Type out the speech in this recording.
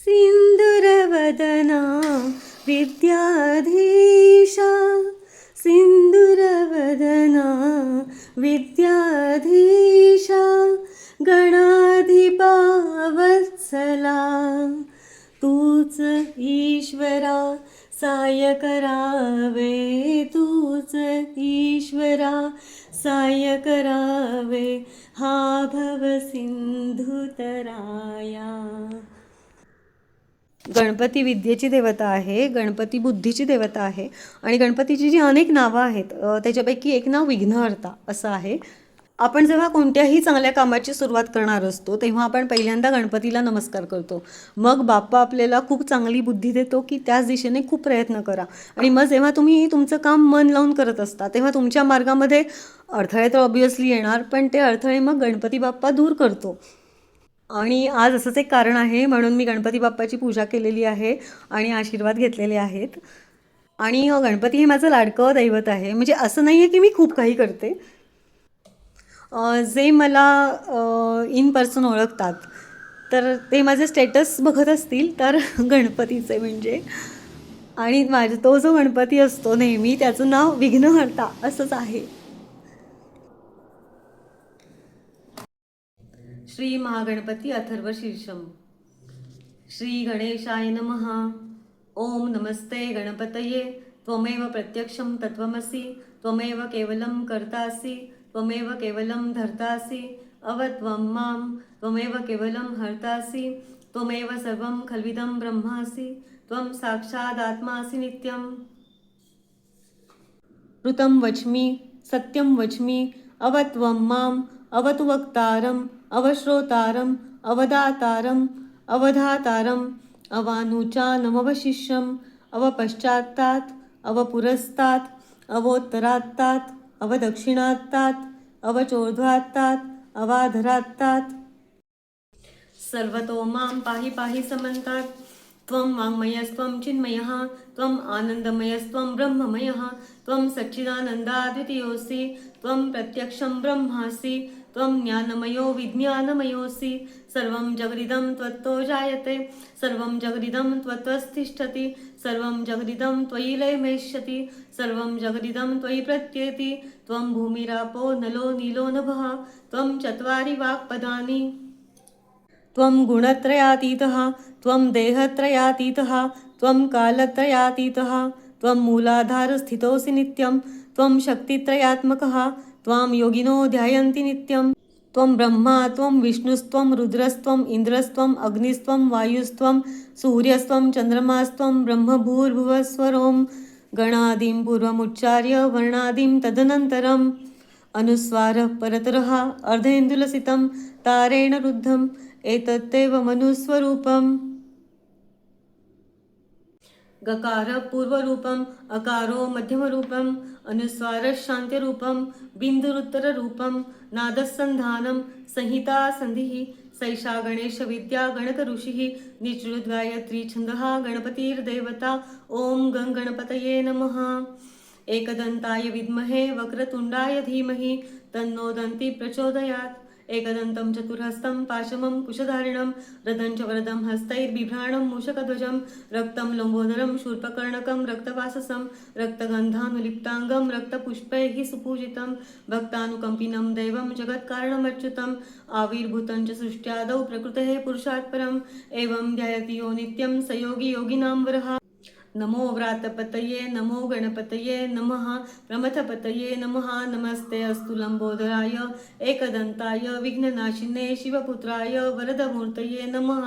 सिन्दूरवदना विद्याधीशा सिन्दूरवदना विद्याधीशा गणाधिपा वत्सला तूच ईश्वरा साय करावे तूच ईश्वरा साय करावे हा भव सिंधुतराया. गणपती विद्येची देवता आहे, गणपती बुद्धीची देवता आहे आणि गणपतीची जी अनेक नावं आहेत त्याच्यापैकी एक नाव विघ्नहर्ता असं आहे. आपण जेव्हा कोणत्याही चांगल्या कामाची सुरुवात करणार असतो तेव्हा आपण पहिल्यांदा गणपतीला नमस्कार करतो. मग बाप्पा आपल्याला खूप चांगली बुद्धी देतो की त्याच दिशेने खूप प्रयत्न करा. आणि मग जेव्हा तुम्ही तुमचं काम मन लावून करत असता तेव्हा तुमच्या मार्गामध्ये अडथळे तर ऑब्व्हियसली येणार, पण ते अडथळे मग गणपती बाप्पा दूर करतो. आणि आज असंच एक कारण आहे म्हणून मी गणपती बाप्पाची पूजा केलेली आहे आणि आशीर्वाद घेतलेले आहेत. आणि गणपती हे माझं लाडकं दैवत आहे. म्हणजे असं नाही आहे की मी खूप काही करते. जे मला इन पर्सन ओळखतात तर ते माझे स्टेटस बघत असतील तर गणपतीचे म्हणजे. आणि तो जो गणपती असतो नेहमी त्याचं नाव विघ्नहर्ता असंच आहे. श्री महागणपती अथर्व शीर्षम. श्री गणेशाय नमः. ओम नमस्ते गणपतये. त्वमेव प्रत्यक्षं तत्त्वमसि. त्वमेव केवलं कर्तासि. त्वमेव केवलं धर्तासि. अवत्वं मां. त्वमेव केवलं हर्तासि. त्वमेव सर्वं खल्विदं ब्रह्मासि. त्वं साक्षादात्मासि नित्यम्. ऋतं वच्मि सत्यं वच्मि. अवत्वं माम्. अवतु वक्तारम् अवश्रोतारम् अवदातारम् अवधातारम् अवानुचानमवशिष्यम् अवपश्चात्तात् अवपुरस्तात् अवोत्तरात्तात् अवदक्षिणात्तात् अवचोर्ध्वात्तात् अवाधरात्तात्. सर्वतो मां पाहि पाहि समन्तात्. त्वं वाङ्मयस्त्वं चिन्मयः. त्वम् आनन्दमयस्त्वं ब्रह्ममयः. त्वं सच्चिदानन्दाद्वितीयोऽसि. त्वं प्रत्यक्षं ब्रह्मासि. त्वं ज्ञानमयो विज्ञानमयोऽसि. सर्वं जगदिदं त्वत्तो जायते. सर्वं जगदिदं त्वत्तस्तिष्ठति. सर्वं जगदिदं त्वयि लयमेष्यति. सर्वं जगदिदं त्वयि प्रत्येति. त्वं भूमिरापो नलो नीलो नभः. त्वं चत्वारि वाक्पदानि. त्वं गुणत्रयातीतः. त्वं देहत्रयातीतः. त्वं कालत्रयातीतः. त्वं मूलाधारस्थितोऽसि नित्यं. त्वं शक्तित्रयात्मकः. त्वां योगिनो ध्यायन्ति नित्यं. त्वं ब्रह्मा त्वं विष्णुस्त्वं रुद्रस्त्वं इन्द्रस्त्वं अग्निस्त्वं वायुस्त्वं सूर्यस्त्वं चन्द्रमास्त्वं ब्रह्मभूर्भुवस्वरों. गणादिं पूर्वमुच्चार्य वर्णादिं तदनन्तरम्. अनुस्वारः परतरः अर्धेन्दुलसितं तारेण रुद्धम्. एतत्तेव मनुस्वरूपम्. गकार पूर्वरूपम् अकारो मध्यमरूपम् अनुस्वारः शान्तिरूपं बिन्दुरुत्तररूपं नादसन्धानं संहिता सन्धिः. सैषा गणेशविद्या गणकऋषिः निचृद्गायत्री छन्दः गणपतिर्देवता. ॐ गं गणपतये नमः. एकदन्ताय विद्महे वक्रतुण्डाय धीमहि तन्नो दन्ती प्रचोदयात्. एकदन्तं चतुर्हस्तं पाशमं कुशधारिणं रदं च वरदं हस्तैर्बिभ्राणं मूषकध्वजं रक्तं लम्बोदरं शूर्पकर्णकं रक्तवाससं रक्तगन्धानुलिप्ताङ्गं रक्तपुष्पैः सुपूजितं भक्तानुकम्पिनं दैवं जगत्कारणमच्युतम् आविर्भूतं च सृष्ट्यादौ प्रकृतेः पुरुषात् परम् एवं ध्यायति यो नित्यं स योगी योगिनां वरः. नमो व्रातपतये नमो गणपतये नमः. प्रमथपतये नमः. नमस्ते अस्तु लंबोदराय एकदन्ताय विघ्ननाशिने शिवपुत्राय वरदमूर्तये नमः.